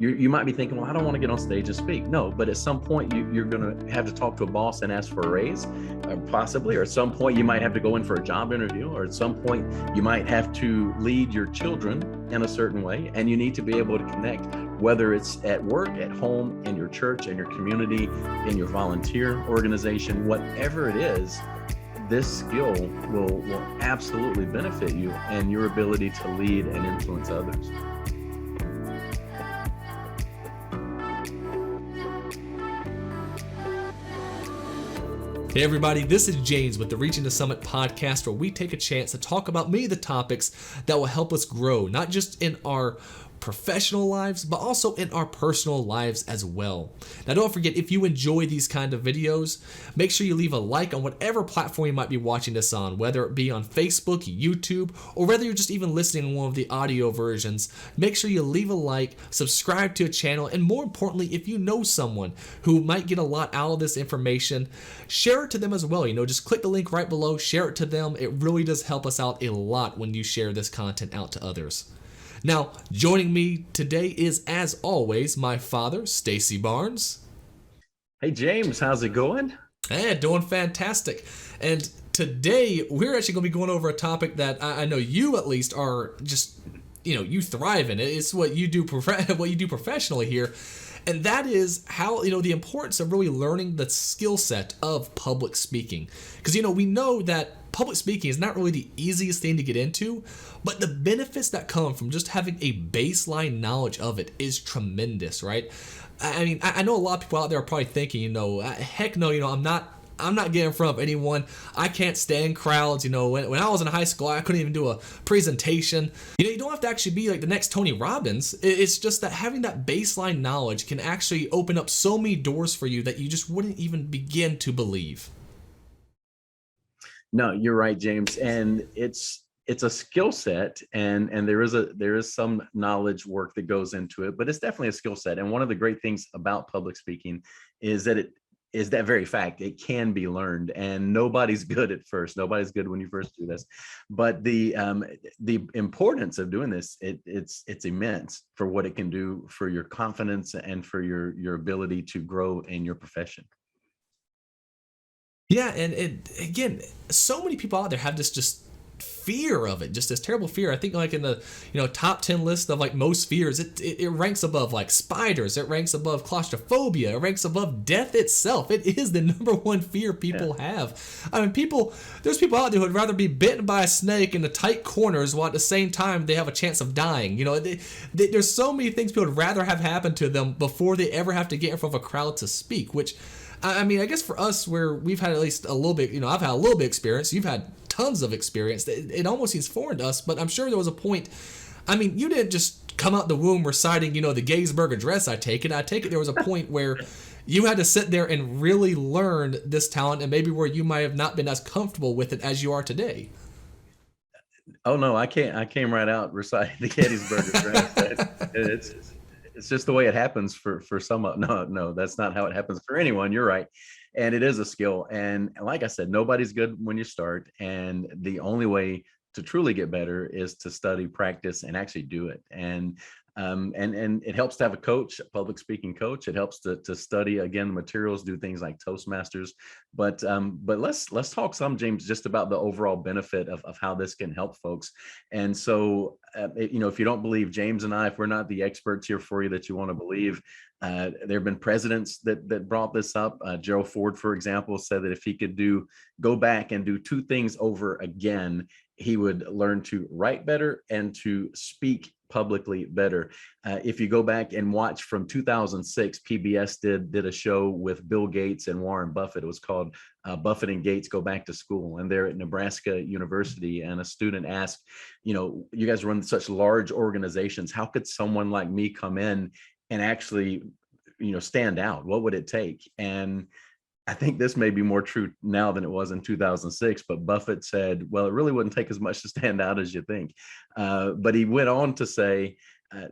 You might be thinking, well, I don't want to get on stage and speak. No, but at some point you're going to have to talk to a boss and ask for a raise, possibly, or at some point you might have to go in for a job interview, or at some point you might have to lead your children in a certain way, and you need to be able to connect, whether it's at work, at home, in your church, in your community, in your volunteer organization, whatever it is. This skill will absolutely benefit you and your ability to lead and influence others. Hey everybody, this is James with the Reaching the Summit podcast, where we take a chance to talk about many of the topics that will help us grow, not just in our professional lives, but also in our personal lives as well. Now don't forget, if you enjoy these kind of videos, make sure you leave a like on whatever platform you might be watching this on, whether it be on Facebook, YouTube, or whether you're just even listening to one of the audio versions. Make sure you leave a like, subscribe to a channel, and more importantly, if you know someone who might get a lot out of this information, share it to them as well. Just click the link right below, share it to them. It really does help us out a lot when you share this content out to others. Now, joining me today is, as always, my father, Stacy Barnes. Hey, James, how's it going? Hey, doing fantastic. And today, we're actually going to be going over a topic that I know you at least are just, you thrive in. It's what you do professionally here. And that is how, the importance of really learning the skill set of public speaking. Because, we know that public speaking is not really the easiest thing to get into, but the benefits that come from just having a baseline knowledge of it is tremendous, right? I mean, I know a lot of people out there are probably thinking, heck no, I'm not getting in front of anyone. I can't stand crowds. When I was in high school, I couldn't even do a presentation. You don't have to actually be like the next Tony Robbins. It's just that having that baseline knowledge can actually open up so many doors for you that you just wouldn't even begin to believe. No, you're right, James. And it's a skill set, and there is some knowledge work that goes into it, but it's definitely a skill set. And one of the great things about public speaking is that it is that very fact. It can be learned, and nobody's good at first. Nobody's good when you first do this, but the importance of doing this, it's immense for what it can do for your confidence and for your ability to grow in your profession. Yeah, and again, so many people out there have this just fear of it, just this terrible fear. I think like in the top 10 list of like most fears, it ranks above like spiders, it ranks above claustrophobia, it ranks above death itself. It is the number one fear people have. I mean, there's people out there who would rather be bitten by a snake in the tight corners while at the same time they have a chance of dying. There's so many things people would rather have happen to them before they ever have to get in front of a crowd to speak, which I mean, I guess for us, where we've had at least a little bit, I've had a little bit of experience, you've had tons of experience, it almost seems foreign to us, but I'm sure there was a point, I mean, you didn't just come out the womb reciting, the Gettysburg Address, I take it there was a point where you had to sit there and really learn this talent, and maybe where you might have not been as comfortable with it as you are today. Oh no, I came right out reciting the Gettysburg Address. It's just the way it happens for some. No, that's not how it happens for anyone. You're right. And it is a skill. And like I said, nobody's good when you start. And the only way to truly get better is to study, practice, and actually do it. And it helps to have a coach, a public speaking coach. It helps to study, again, the materials, do things like Toastmasters. But let's talk some, James, just about the overall benefit of how this can help folks. And so, if you don't believe James and I, if we're not the experts here for you that you want to believe, there have been presidents that brought this up. Gerald Ford, for example, said that if he could go back and do two things over again, he would learn to write better and to speak publicly better. If you go back and watch from 2006, PBS did a show with Bill Gates and Warren Buffett. It was called Buffett and Gates Go Back to School. And they're at Nebraska University. And a student asked, you guys run such large organizations. How could someone like me come in and actually, stand out? What would it take? And I think this may be more true now than it was in 2006, but Buffett said, well, it really wouldn't take as much to stand out as you think. But he went on to say,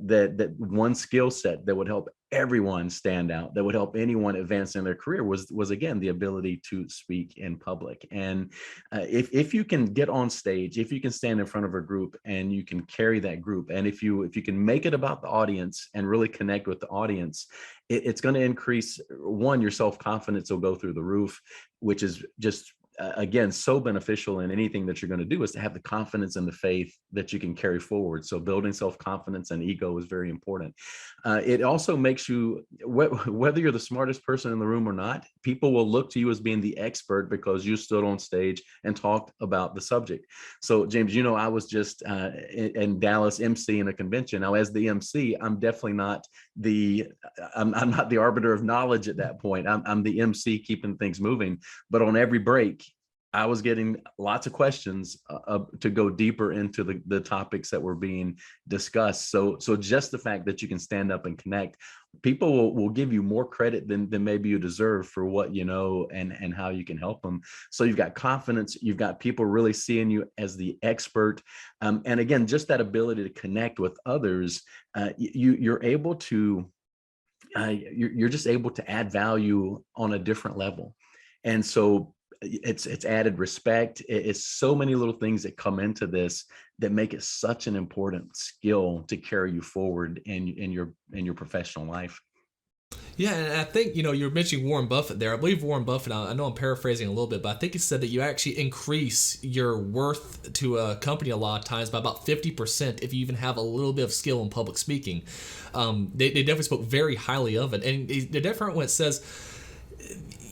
that one skill set that would help everyone stand out, that would help anyone advance in their career, was again the ability to speak in public. And if you can get on stage, if you can stand in front of a group and you can carry that group, and if you can make it about the audience and really connect with the audience, it's going to increase, one, your self-confidence will go through the roof, which is just again so beneficial in anything that you're going to do, is to have the confidence and the faith that you can carry forward. So building self-confidence and ego is very important. It also makes you, whether you're the smartest person in the room or not, people will look to you as being the expert because you stood on stage and talked about the subject. So James, I was just in Dallas MC in a convention. Now, as the MC, I'm definitely not I'm not the arbiter of knowledge at that point. I'm the MC keeping things moving. But on every break, I was getting lots of questions to go deeper into the topics that were being discussed. So just the fact that you can stand up and connect, people will give you more credit than maybe you deserve for what you know and how you can help them. So you've got confidence, you've got people really seeing you as the expert. And again, just that ability to connect with others, you're able to, you're just able to add value on a different level. And so it's added respect. It's so many little things that come into this that make it such an important skill to carry you forward in your professional life. Yeah, and I think, you were mentioning Warren Buffett there. I believe Warren Buffett, I know I'm paraphrasing a little bit, but I think he said that you actually increase your worth to a company a lot of times by about 50% if you even have a little bit of skill in public speaking. They definitely spoke very highly of it. And the different one, it says,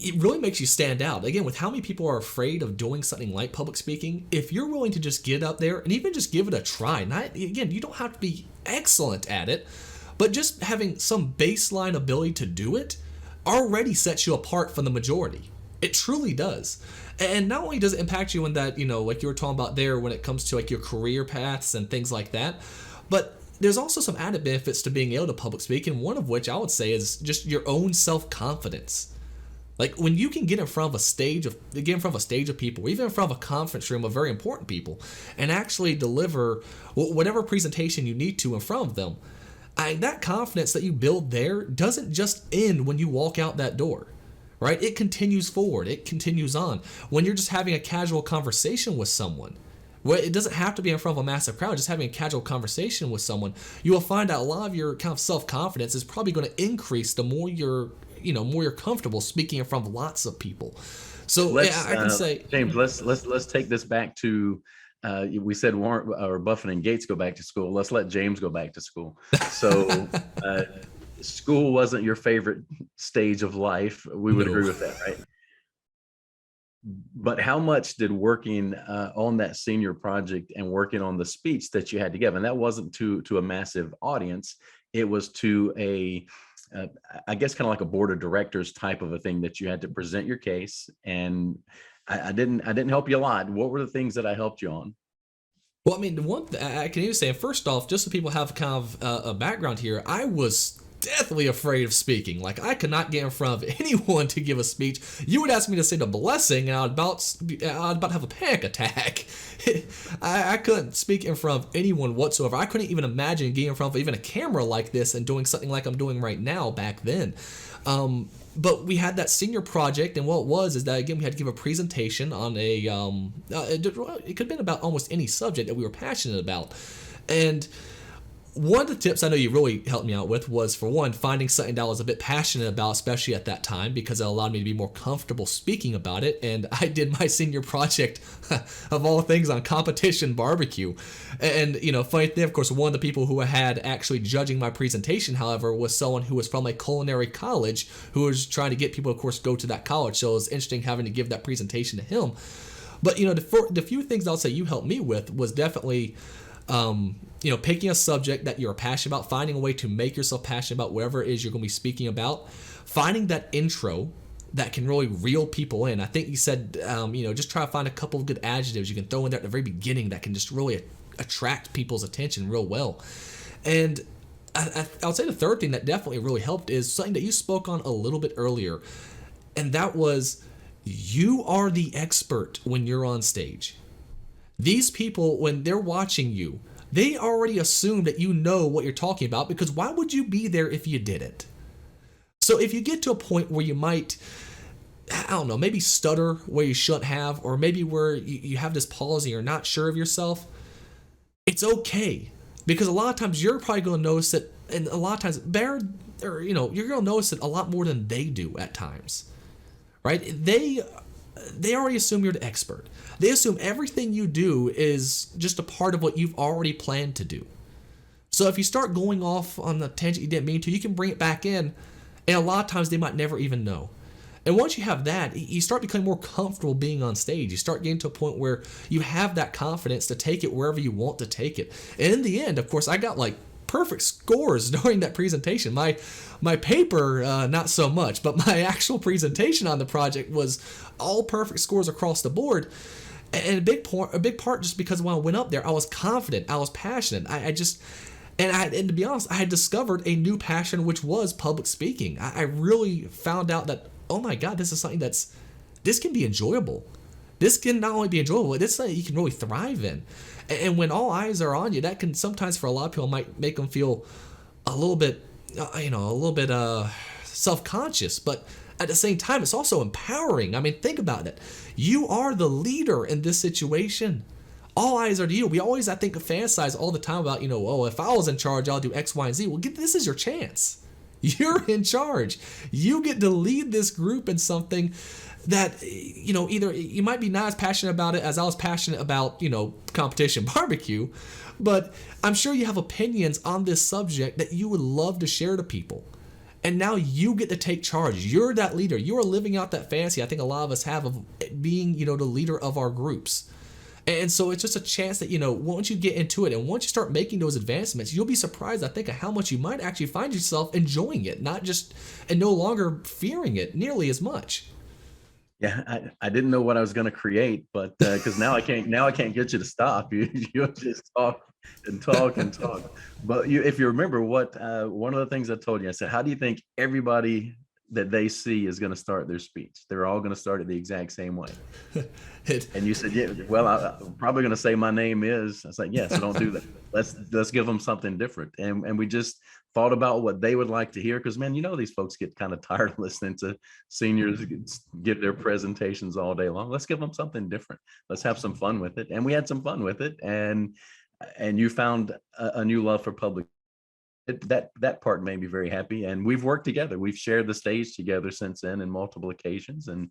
it really makes you stand out. Again, with how many people are afraid of doing something like public speaking, if you're willing to just get up there and even just give it a try, again, you don't have to be excellent at it, but just having some baseline ability to do it already sets you apart from the majority. It truly does. And not only does it impact you in that, like you were talking about there when it comes to like your career paths and things like that, but there's also some added benefits to being able to public speak, and one of which I would say is just your own self-confidence. Like when you can get in front of a stage of people, or even in front of a conference room of very important people, and actually deliver whatever presentation you need to in front of them, that confidence that you build there doesn't just end when you walk out that door, right? It continues forward. It continues on. When you're just having a casual conversation with someone, well, it doesn't have to be in front of a massive crowd. Just having a casual conversation with someone, you will find out a lot of your kind of self-confidence is probably going to increase the more you're comfortable speaking in front of lots of people. So I can say, James, let's take this back to, we said Warren or Buffett and Gates go back to school. Let's let James go back to school. So school wasn't your favorite stage of life. We would agree with that, right? But how much did working on that senior project and working on the speech that you had to give, and that wasn't to a massive audience, it was to I guess kind of like a board of directors type of a thing that you had to present your case. And I didn't help you a lot. What were the things that I helped you on? Well, I mean, the one I can even say, first off, just so people have kind of a background here, I was deathly afraid of speaking. Like, I could not get in front of anyone to give a speech. You would ask me to say the blessing, and I'd about to have a panic attack. I couldn't speak in front of anyone whatsoever. I couldn't even imagine getting in front of even a camera like this and doing something like I'm doing right now back then. But we had that senior project, and what it was is that, again, we had to give a presentation on it could have been about almost any subject that we were passionate about. And one of the tips I know you really helped me out with was, for one, finding something that I was a bit passionate about, especially at that time, because it allowed me to be more comfortable speaking about it. And I did my senior project, of all things, on competition barbecue. And, funny thing, of course, one of the people who had actually judging my presentation, however, was someone who was from a culinary college who was trying to get people, of course, go to that college. So it was interesting having to give that presentation to him. But, the few things I'll say you helped me with was definitely picking a subject that you're passionate about, finding a way to make yourself passionate about whatever it is you're going to be speaking about, finding that intro that can really reel people in. I think you said, just try to find a couple of good adjectives you can throw in there at the very beginning that can just really attract people's attention real well. And I'll say the third thing that definitely really helped is something that you spoke on a little bit earlier, and that was, you are the expert when you're on stage. These people, when they're watching you, They already assume that you know what you're talking about, because why would you be there if you didn't? So if you get to a point where you might, I don't know, maybe stutter where you shouldn't have, or maybe where you have this pause and you're not sure of yourself, it's okay. Because a lot of times you're probably going to notice it, and a lot of times better, or you're going to notice it a lot more than they do at times, right? They already assume you're the expert. They assume everything you do is just a part of what you've already planned to do. So if you start going off on the tangent you didn't mean to, you can bring it back in, and a lot of times they might never even know. And once you have that, you start becoming more comfortable being on stage. You start getting to a point where you have that confidence to take it wherever you want to take it. And in the end, of course, I got like perfect scores during that presentation. My paper, not so much, but my actual presentation on the project was all perfect scores across the board. And a big part just because when I went up there, I was confident, I was passionate. And to be honest, I had discovered a new passion, which was public speaking. I really found out that, oh my God, this is something this can be enjoyable. This can not only be enjoyable, but it's something you can really thrive in. And when all eyes are on you, that can sometimes for a lot of people might make them feel a little bit, self-conscious. But at the same time, it's also empowering. I mean, think about it. You are the leader in this situation. All eyes are to you. We always, I think, fantasize all the time about, oh, if I was in charge, I'll do X, Y, and Z. Well, this is your chance. You're in charge. You get to lead this group in something that, either you might be not as passionate about it as I was passionate about, competition barbecue, but I'm sure you have opinions on this subject that you would love to share to people. And now you get to take charge. You're that leader. You are living out that fantasy I think a lot of us have of being, the leader of our groups. And so it's just a chance that, once you get into it and once you start making those advancements, you'll be surprised, I think, at how much you might actually find yourself enjoying it, and no longer fearing it nearly as much. Yeah, I didn't know what I was going to create, but because now I can't get you to stop. You'll just talk and talk and talk. But if you remember what one of the things I told you, I said, how do you think everybody that they see is going to start their speech? They're all going to start it the exact same way. And you said, yeah, well, I'm probably going to say my name is. I was like, yes, yeah, so don't do that. Let's give them something different. And we just thought about what they would like to hear, because, man, these folks get kind of tired of listening to seniors give their presentations all day long. Let's give them something different. Let's have some fun with it. And we had some fun with it. And you found a new love for public. That part made me very happy. And we've worked together. We've shared the stage together since then in multiple occasions, and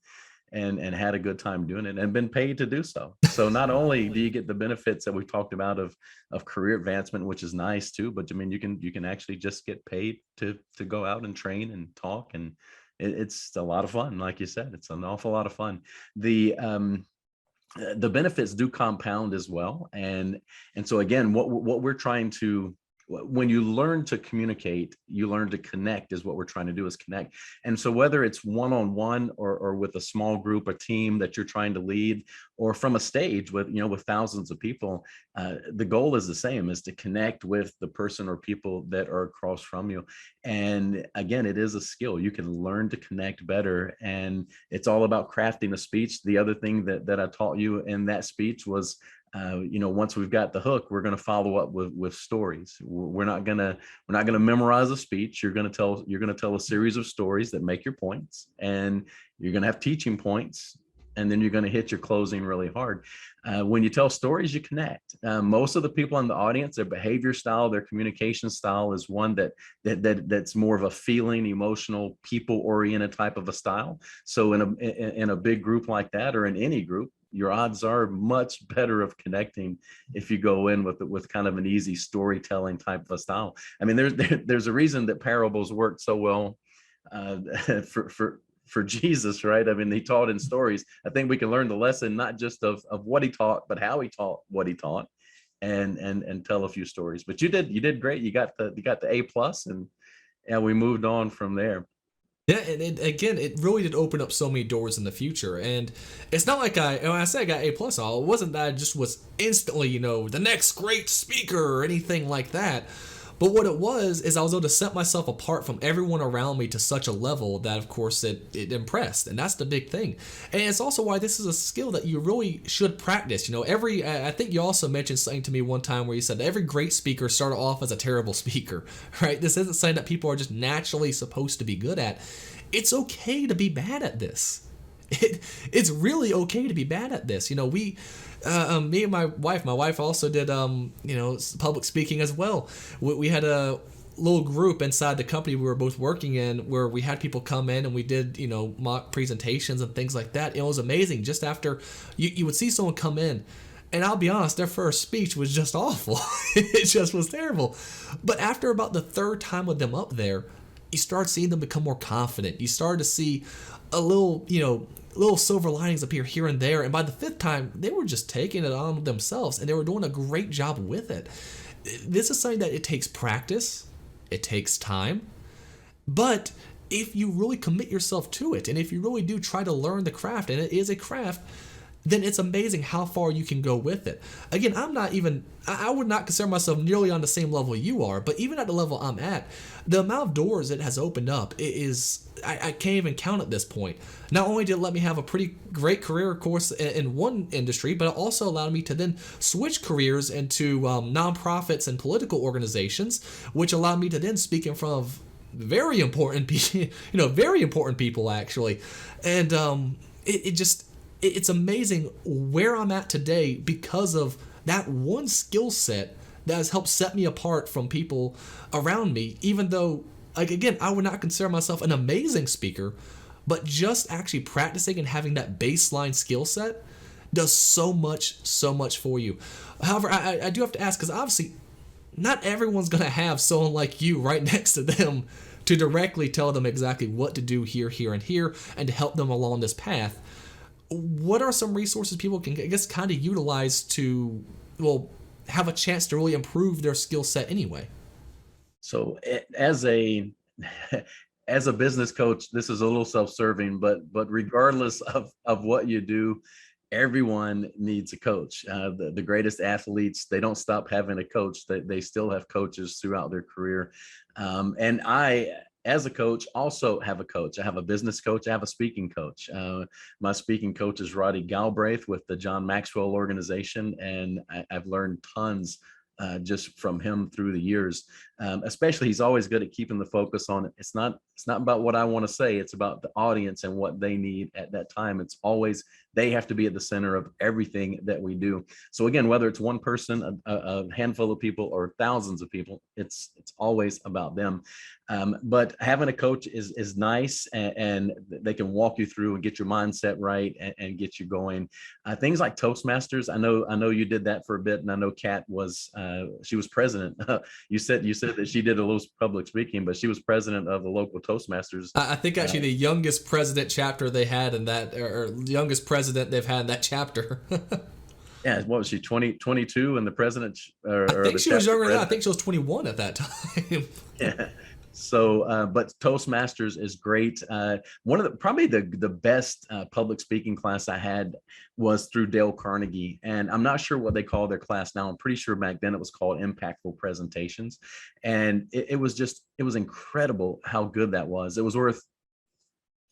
had a good time doing it and been paid to do so. So not only do you get the benefits that we've talked about of career advancement, which is nice too, but you can actually just get paid to go out and train and talk, and it's a lot of fun. Like you said, it's an awful lot of fun. The benefits do compound as well, and so again, what we're trying to, when you learn to communicate, you learn to connect, is what we're trying to do, is connect. And so whether it's one-on-one or with a small group, a team that you're trying to lead, or from a stage with thousands of people, the goal is the same, is to connect with the person or people that are across from you. And again, it is a skill. You can learn to connect better, and it's all about crafting a speech. The other thing that I taught you in that speech was, once we've got the hook, we're going to follow up with stories. We're not going to memorize a speech. You're going to tell a series of stories that make your points, and you're going to have teaching points, and then you're going to hit your closing really hard. When you tell stories, you connect. Most of the people in the audience, their behavior style, their communication style is one that's more of a feeling, emotional, people-oriented type of a style. So in a big group like that, or in any group, your odds are much better of connecting if you go in with kind of an easy storytelling type of a style. I mean, there's a reason that parables worked so well for Jesus, right? I mean, he taught in stories. I think we can learn the lesson not just of what he taught, but how he taught what he taught, and tell a few stories. But you did great. You got the A+, and we moved on from there. Yeah, and again, it really did open up so many doors in the future. And it's not like when I say I got A+, it wasn't that I just was instantly, the next great speaker or anything like that. But what it was is I was able to set myself apart from everyone around me to such a level that, of course, it impressed. And that's the big thing. And it's also why this is a skill that you really should practice. You know, I think you also mentioned something to me one time where you said every great speaker started off as a terrible speaker, right? This isn't something that people are just naturally supposed to be good at. It's okay to be bad at this. It's really okay to be bad at this. You know, me and my wife also did, public speaking as well. We had a little group inside the company we were both working in where we had people come in and we did, mock presentations and things like that. It was amazing. Just after you would see someone come in, and I'll be honest, their first speech was just awful. It just was terrible. But after about the third time with them up there, you start seeing them become more confident. You start to see a little silver linings appear here and there. And by the fifth time, they were just taking it on themselves and they were doing a great job with it. This is something that it takes practice. It takes time. But if you really commit yourself to it, and if you really do try to learn the craft, and it is a craft, then it's amazing how far you can go with it. Again, I would not consider myself nearly on the same level you are, but even at the level I'm at, the amount of doors it has opened up I can't even count at this point. Not only did it let me have a pretty great career, of course, in one industry, but it also allowed me to then switch careers into nonprofits and political organizations, which allowed me to then speak in front of very important people, very important people actually. And it's amazing where I'm at today because of that one skill set that has helped set me apart from people around me, even though, like, again, I would not consider myself an amazing speaker, but just actually practicing and having that baseline skill set does so much for you. However, I do have to ask, because obviously not everyone's going to have someone like you right next to them to directly tell them exactly what to do here, and here, and to help them along this path. What are some resources people can, I guess, kind of utilize to, have a chance to really improve their skill set anyway? So as a as a business coach, this is a little self-serving, but regardless of what you do, everyone needs a coach. The greatest athletes, they don't stop having a coach. They still have coaches throughout their career. And I, as a coach, also have a coach. I have a business coach. I have a speaking coach. My speaking coach is Roddy Galbraith with the John Maxwell organization, and I've learned tons just from him through the years. Especially, he's always good at keeping the focus on it. It's not about what I want to say. It's about the audience and what they need at that time. It's always, they have to be at the center of everything that we do. So again, whether it's one person, a handful of people, or thousands of people, it's always about them. But having a coach is nice, and they can walk you through and get your mindset right and get you going. Things like Toastmasters. I know you did that for a bit, and I know Kat was she was president. You said that she did a little public speaking, but she was president of the local Toastmasters. I think actually the youngest president chapter they had in that, or youngest president they've had in that chapter. Yeah, what was she, 22, and the president? I think she was younger than that. I think she was 21 at that time. Yeah. So, but Toastmasters is great. One of the, probably the best public speaking class I had was through Dale Carnegie. And I'm not sure what they call their class now. I'm pretty sure back then it was called Impactful Presentations. And it was incredible how good that was. It was worth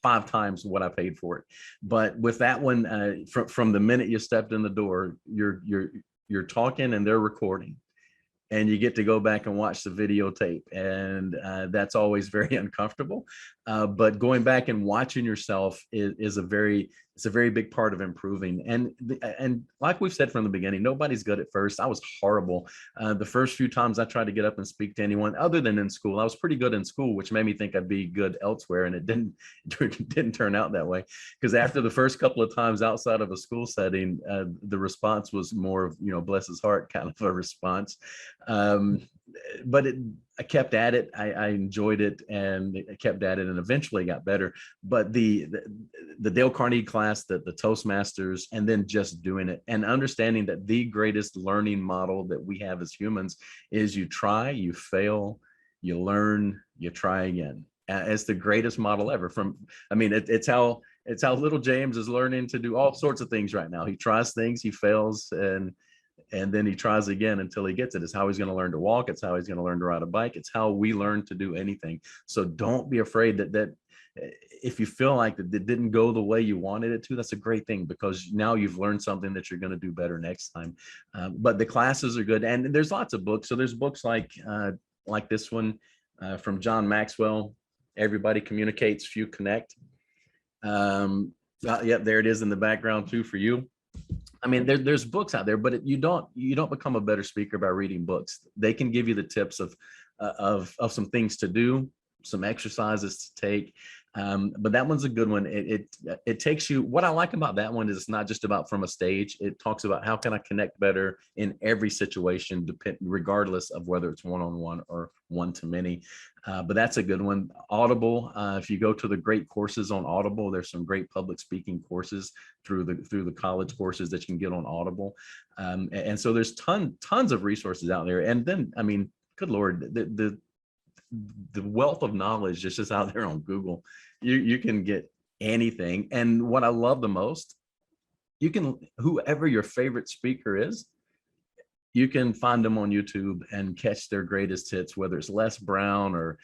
5 times what I paid for it. But with that one, from the minute you stepped in the door, you're talking and they're recording. And you get to go back and watch the videotape, and that's always very uncomfortable. But going back and watching yourself is a very big part of improving. And like we've said from the beginning, nobody's good at first. I was horrible. The first few times I tried to get up and speak to anyone other than in school. I was pretty good in school, which made me think I'd be good elsewhere, and it didn't turn out that way. Because after the first couple of times outside of a school setting, the response was more of, bless his heart kind of a response. But I kept at it. I enjoyed it, and I kept at it, and eventually got better. But the Dale Carnegie class, the Toastmasters, and then just doing it and understanding that the greatest learning model that we have as humans is you try, you fail, you learn, you try again. It's the greatest model ever. It's how little James is learning to do all sorts of things right now. He tries things, he fails, and and then he tries again until he gets it. It's how he's going to learn to walk. It's how he's going to learn to ride a bike. It's how we learn to do anything. So don't be afraid that if you feel like that it didn't go the way you wanted it to, that's a great thing, because now you've learned something that you're going to do better next time. But the classes are good, and there's lots of books. So there's books like this one from John Maxwell, Everybody Communicates, Few Connect. Yep, there it is in the background too for you. I mean, there's books out there, but you don't become a better speaker by reading books. They can give you the tips of some things to do, some exercises to take. But that one's a good one. It takes you. What I like about that one is it's not just about from a stage. It talks about how can I connect better in every situation, regardless of whether it's one-on-one or one-to-many. But that's a good one. Audible. If you go to the great courses on Audible, there's some great public speaking courses through the college courses that you can get on Audible. And so there's tons of resources out there. And then, I mean, good Lord, the wealth of knowledge that's just out there on Google. You can get anything. And what I love the most, you can, whoever your favorite speaker is, you can find them on YouTube and catch their greatest hits, whether it's Les Brown or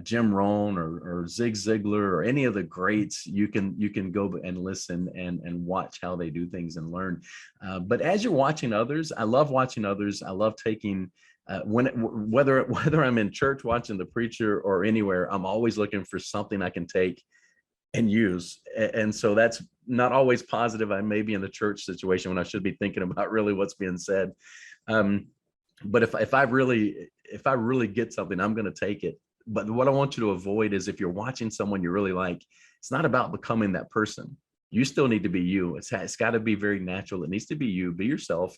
Jim Rohn or Zig Ziglar or any of the greats. You can go and listen and watch how they do things and learn. But as you're watching others, I love watching others. I love taking whether I'm in church watching the preacher or anywhere, I'm always looking for something I can take and use. And so that's not always positive. I may be in the church situation when I should be thinking about really what's being said. But if I really get something, I'm going to take it. But what I want you to avoid is, if you're watching someone you really like, it's not about becoming that person. You still need to be you. It's got to be very natural. It needs to be you. Be yourself.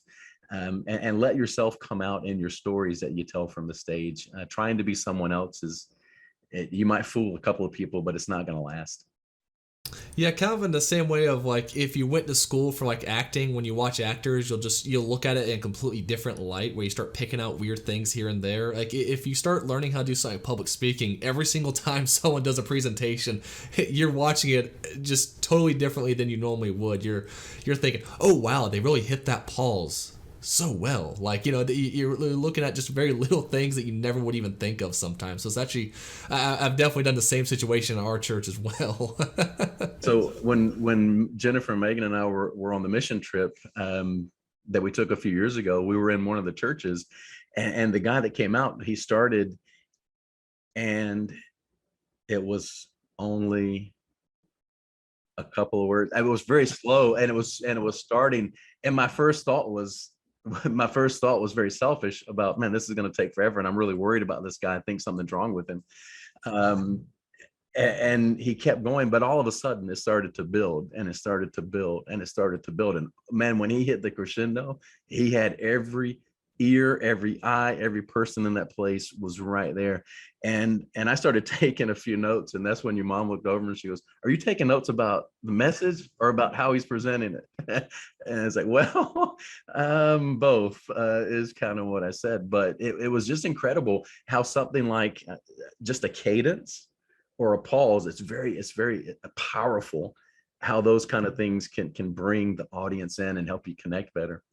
And let yourself come out in your stories that you tell from the stage. Trying to be someone else you might fool a couple of people, but it's not going to last. Yeah, kind of in the same way of like, if you went to school for like acting, when you watch actors, you'll look at it in a completely different light, where you start picking out weird things here and there. Like, if you start learning how to do something public speaking, every single time someone does a presentation, you're watching it just totally differently than you normally would. You're thinking, oh wow, they really hit that pause so well. Like, you're looking at just very little things that you never would even think of sometimes. So it's actually, I've definitely done the same situation in our church as well. So when Jennifer, Megan, and I were on the mission trip that we took a few years ago, we were in one of the churches, and the guy that came out, he started, and it was only a couple of words. It was very slow, and it was starting. And my first thought was very selfish about, man, this is going to take forever, and I'm really worried about this guy. I think something's wrong with him. And he kept going, but all of a sudden it started to build, and it started to build, and it started to build. And man, when he hit the crescendo, he had every ear, every eye, every person in that place was right there. And I started taking a few notes, and that's when your mom looked over and she goes, "Are you taking notes about the message or about how he's presenting it?" And it's like, well, both is kind of what I said. But it was just incredible how something like just a cadence or a pause, it's very powerful how those kind of things can bring the audience in and help you connect better.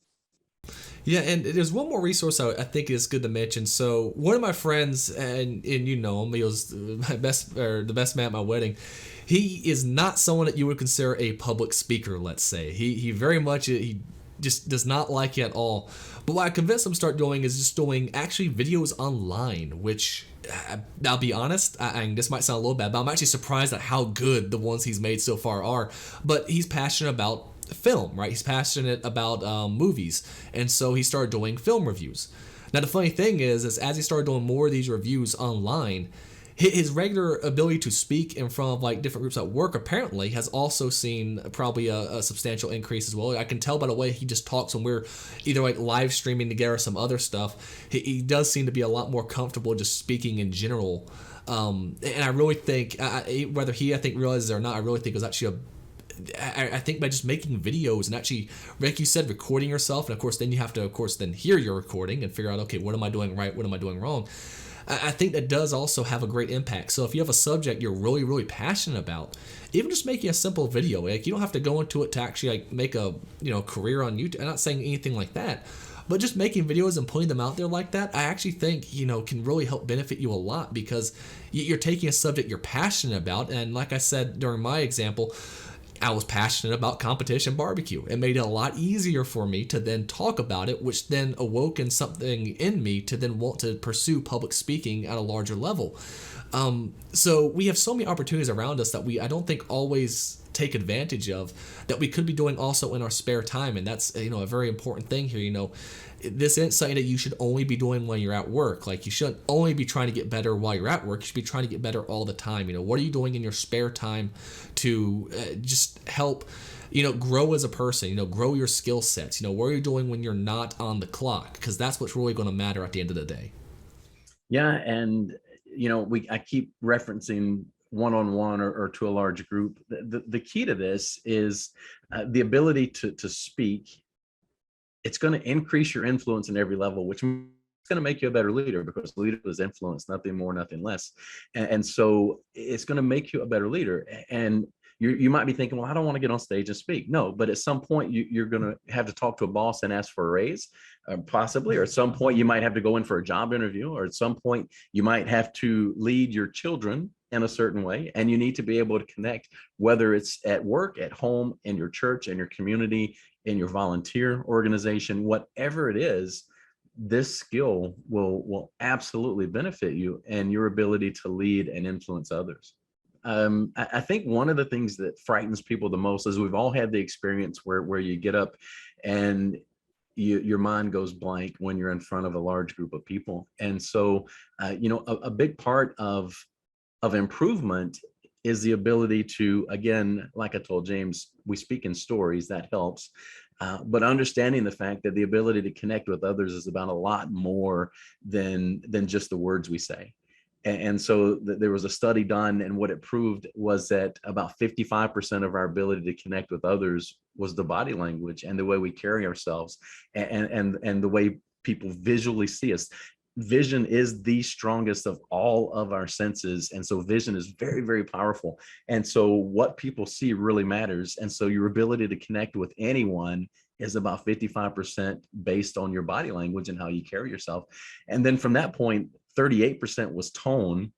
Yeah, and there's one more resource I think is good to mention. So one of my friends, and you know him, he was the best man at my wedding. He is not someone that you would consider a public speaker, let's say. He very much, he just does not like it at all. But what I convinced him to start doing is just doing actually videos online, which, I'll be honest, this might sound a little bad, but I'm actually surprised at how good the ones he's made so far are. But he's passionate about film, right? He's passionate about movies, and so he started doing film reviews. Now the funny thing is as he started doing more of these reviews online, his regular ability to speak in front of like different groups at work apparently has also seen probably a substantial increase as well. I can tell by the way he just talks when we're either like live streaming together or some other stuff. He does seem to be a lot more comfortable just speaking in general. And I really think, whether he realizes it or not, I really think it was actually I think by just making videos and actually, like you said, recording yourself, and of course then you have to then hear your recording and figure out, okay, what am I doing right, what am I doing wrong. I think that does also have a great impact. So if you have a subject you're really, really passionate about, even just making a simple video, like you don't have to go into it to actually like make a career on YouTube. I'm not saying anything like that, But just making videos and putting them out there like that, I actually think, can really help benefit you a lot, because you're taking a subject you're passionate about. And like I said during my example, I was passionate about competition barbecue. It made it a lot easier for me to then talk about it, which then awoken something in me to then want to pursue public speaking at a larger level. So we have so many opportunities around us that I don't think always take advantage of, that we could be doing also in our spare time. And that's, a very important thing here. This insight that you should only be doing when you're at work. Like, you shouldn't only be trying to get better while you're at work. You should be trying to get better all the time. What are you doing in your spare time to just help, grow as a person, grow your skill sets? What are you doing when you're not on the clock? Because that's what's really going to matter at the end of the day. Yeah. And, I keep referencing one-on-one or to a large group. The key to this is the ability to speak. It's going to increase your influence in every level, which is going to make you a better leader, because leader is influence, nothing more, nothing less. And so it's going to make you a better leader. And you might be thinking, well, I don't want to get on stage and speak. No, but at some point you're going to have to talk to a boss and ask for a raise, possibly, or at some point you might have to go in for a job interview, or at some point you might have to lead your children in a certain way. And you need to be able to connect, whether it's at work, at home, in your church, in your community, in your volunteer organization, whatever it is. This skill will absolutely benefit you and your ability to lead and influence others. I think one of the things that frightens people the most is, we've all had the experience where you get up and your mind goes blank when you're in front of a large group of people. And so, a big part of improvement is the ability to, again, like I told James, we speak in stories, that helps. But understanding the fact that the ability to connect with others is about a lot more than just the words we say. And so there was a study done, and what it proved was that about 55% of our ability to connect with others was the body language and the way we carry ourselves, and the way people visually see us. Vision is the strongest of all of our senses. And so vision is very, very powerful. And so what people see really matters. And so your ability to connect with anyone is about 55% based on your body language and how you carry yourself. And then from that point, 38% was tone.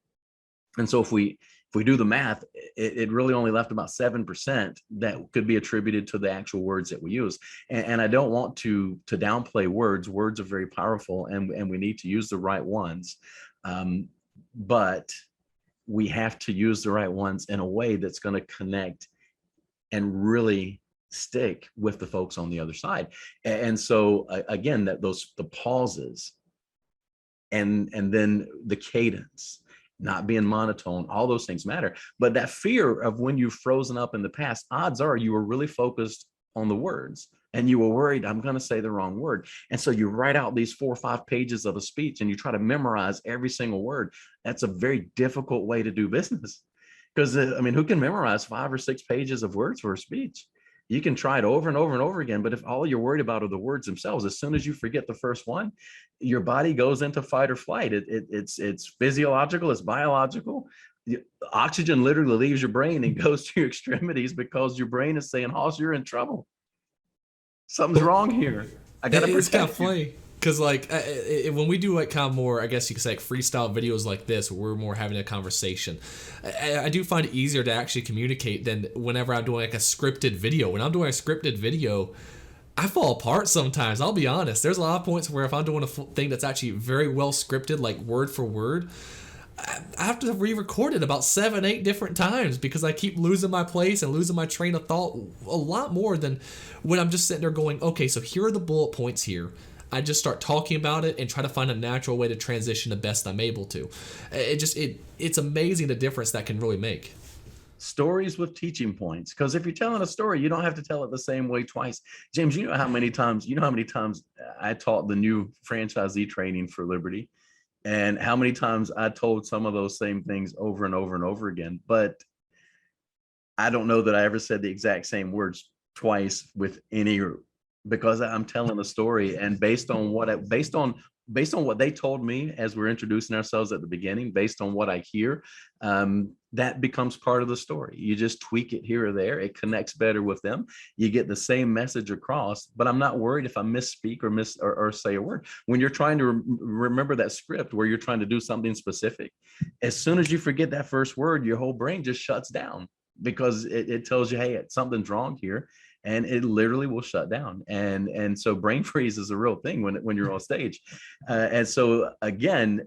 And so if we do the math, it really only left about 7% that could be attributed to the actual words that we use. And I don't want to downplay words. Words are very powerful, and we need to use the right ones. But we have to use the right ones in a way that's going to connect and really stick with the folks on the other side. And so again, the pauses, and then the cadence, not being monotone, all those things matter. But that fear of when you've frozen up in the past, odds are you were really focused on the words, and you were worried, I'm going to say the wrong word. And so you write out these 4 or 5 pages of a speech, and you try to memorize every single word. That's a very difficult way to do business, because who can memorize 5 or 6 pages of words for a speech? You can try it over and over and over again, but if all you're worried about are the words themselves, as soon as you forget the first one, your body goes into fight or flight. It's physiological, it's biological. The oxygen literally leaves your brain and goes to your extremities, because your brain is saying, Hoss, you're in trouble. Something's wrong here. I gotta protect you. It's kind of funny, because when we do kind of more, I guess you could say, freestyle videos like this, where we're more having a conversation, I do find it easier to actually communicate than whenever I'm doing a scripted video. When I'm doing a scripted video, I fall apart sometimes. I'll be honest. There's a lot of points where if I'm doing a thing that's actually very well scripted, like word for word, I have to re-record it about 7, 8 different times, because I keep losing my place and losing my train of thought a lot more than when I'm just sitting there going, okay, so here are the bullet points here. I just start talking about it and try to find a natural way to transition the best I'm able to. It's amazing the difference that can really make. Stories with teaching points, because if you're telling a story, you don't have to tell it the same way twice. James, you know how many times I taught the new franchisee training for Liberty, and how many times I told some of those same things over and over and over again. But I don't know that I ever said the exact same words twice with any, because I'm telling a story, and based on based on what they told me as we're introducing ourselves at the beginning, based on what I hear, that becomes part of the story. You just tweak it here or there. It connects better with them. You get the same message across, but I'm not worried if I misspeak or say a word. When you're trying to remember that script where you're trying to do something specific, as soon as you forget that first word, your whole brain just shuts down because it tells you, hey, something's wrong here. And it literally will shut down. And so brain freeze is a real thing when you're on stage. And so again,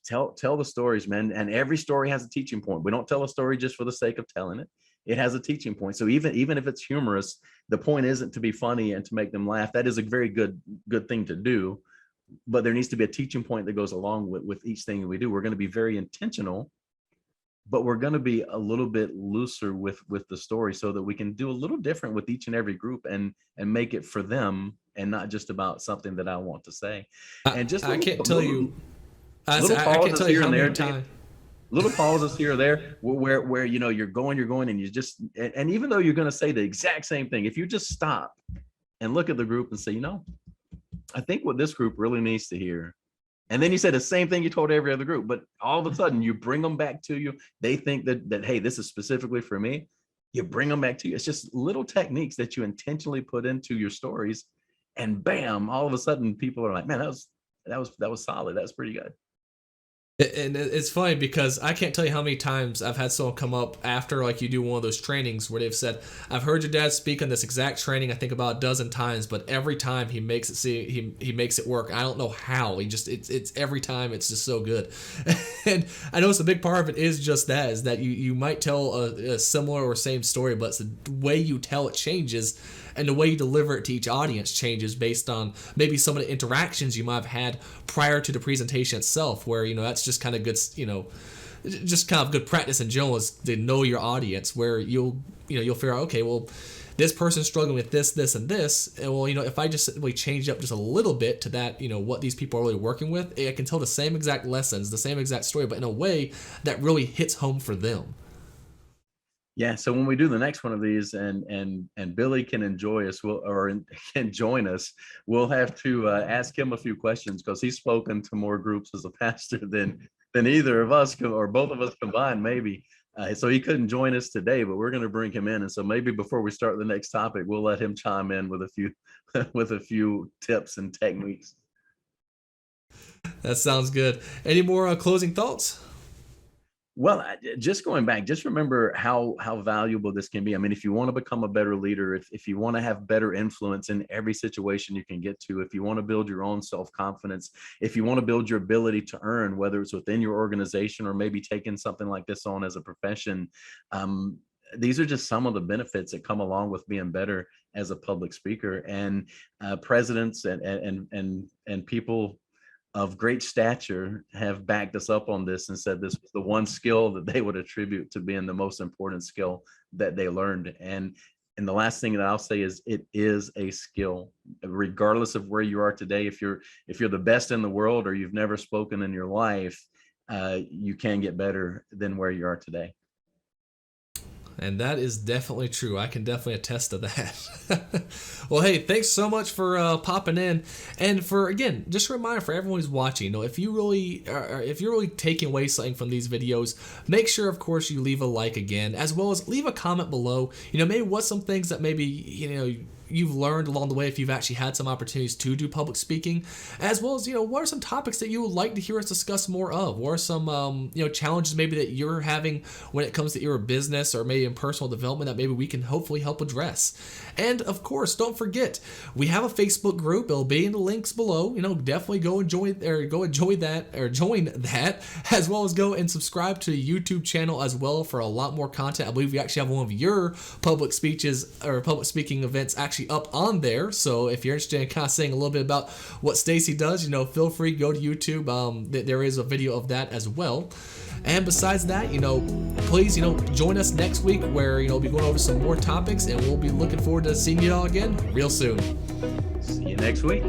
tell the stories, man. And every story has a teaching point. We don't tell a story just for the sake of telling it. It has a teaching point. So even if it's humorous, the point isn't to be funny and to make them laugh. That is a very good thing to do. But there needs to be a teaching point that goes along with each thing that we do. We're going to be very intentional, but we're going to be a little bit looser with the story so that we can do a little different with each and every group and make it for them and not just about something that I want to say. And just I can't tell you. Little pauses here and there. Little pauses here or there where you're going and you just, and even though you're going to say the exact same thing, if you just stop and look at the group and say, I think what this group really needs to hear. And then you say the same thing you told every other group, but all of a sudden you bring them back to you. They think that, hey, this is specifically for me. You bring them back to you. It's just little techniques that you intentionally put into your stories, and bam, all of a sudden people are like, man, that was solid. That's pretty good. And it's funny because I can't tell you how many times I've had someone come up after, like, you do one of those trainings where they've said, I've heard your dad speak on this exact training, I think about a dozen times, but every time he makes it he makes it work. I don't know how. It's every time it's just so good. And I know it's a big part of it is just that, is that you might tell a similar or same story, but it's the way you tell it changes. And the way you deliver it to each audience changes based on maybe some of the interactions you might have had prior to the presentation itself, where, that's just kind of good, just kind of good practice in general is to know your audience, where you'll figure out, okay, well, this person's struggling with this, and this. And well, if I just simply change up just a little bit to that, what these people are really working with, I can tell the same exact lessons, the same exact story, but in a way that really hits home for them. Yeah. So when we do the next one of these and Billy can enjoy us, can join us, we'll have to ask him a few questions because he's spoken to more groups as a pastor than either of us or both of us combined, maybe. So he couldn't join us today, but we're going to bring him in. And so maybe before we start the next topic, we'll let him chime in with a few tips and techniques. That sounds good. Any more closing thoughts? Well, just going back, just remember how valuable this can be. I mean, if you want to become a better leader, if you want to have better influence in every situation you can get to, if you want to build your own self-confidence, if you want to build your ability to earn, whether it's within your organization or maybe taking something like this on as a profession, these are just some of the benefits that come along with being better as a public speaker. And presidents and people of great stature have backed us up on this and said this was the one skill that they would attribute to being the most important skill that they learned. And the last thing that I'll say is it is a skill, regardless of where you are today. If you're the best in the world or you've never spoken in your life, you can get better than where you are today. And that is definitely true. I can definitely attest to that. Well, hey, thanks so much for popping in. And for, again, just a reminder for everyone who's watching, if you're really taking away something from these videos, make sure, of course, you leave a like again, as well as leave a comment below. Maybe what's some things that maybe, you've learned along the way if you've actually had some opportunities to do public speaking, as well as, what are some topics that you would like to hear us discuss more of? What are some, challenges maybe that you're having when it comes to your business or maybe in personal development that maybe we can hopefully help address? And of course, don't forget, we have a Facebook group. It'll be in the links below. Definitely go and join that, as well as go and subscribe to the YouTube channel as well for a lot more content. I believe we actually have one of your public speeches or public speaking events actually up on there. So if you're interested in kind of saying a little bit about what Stacy does, feel free to go to YouTube. There is a video of that as well. And besides that, please, join us next week where, we'll be going over some more topics and we'll be looking forward to seeing you all again real soon. See you next week.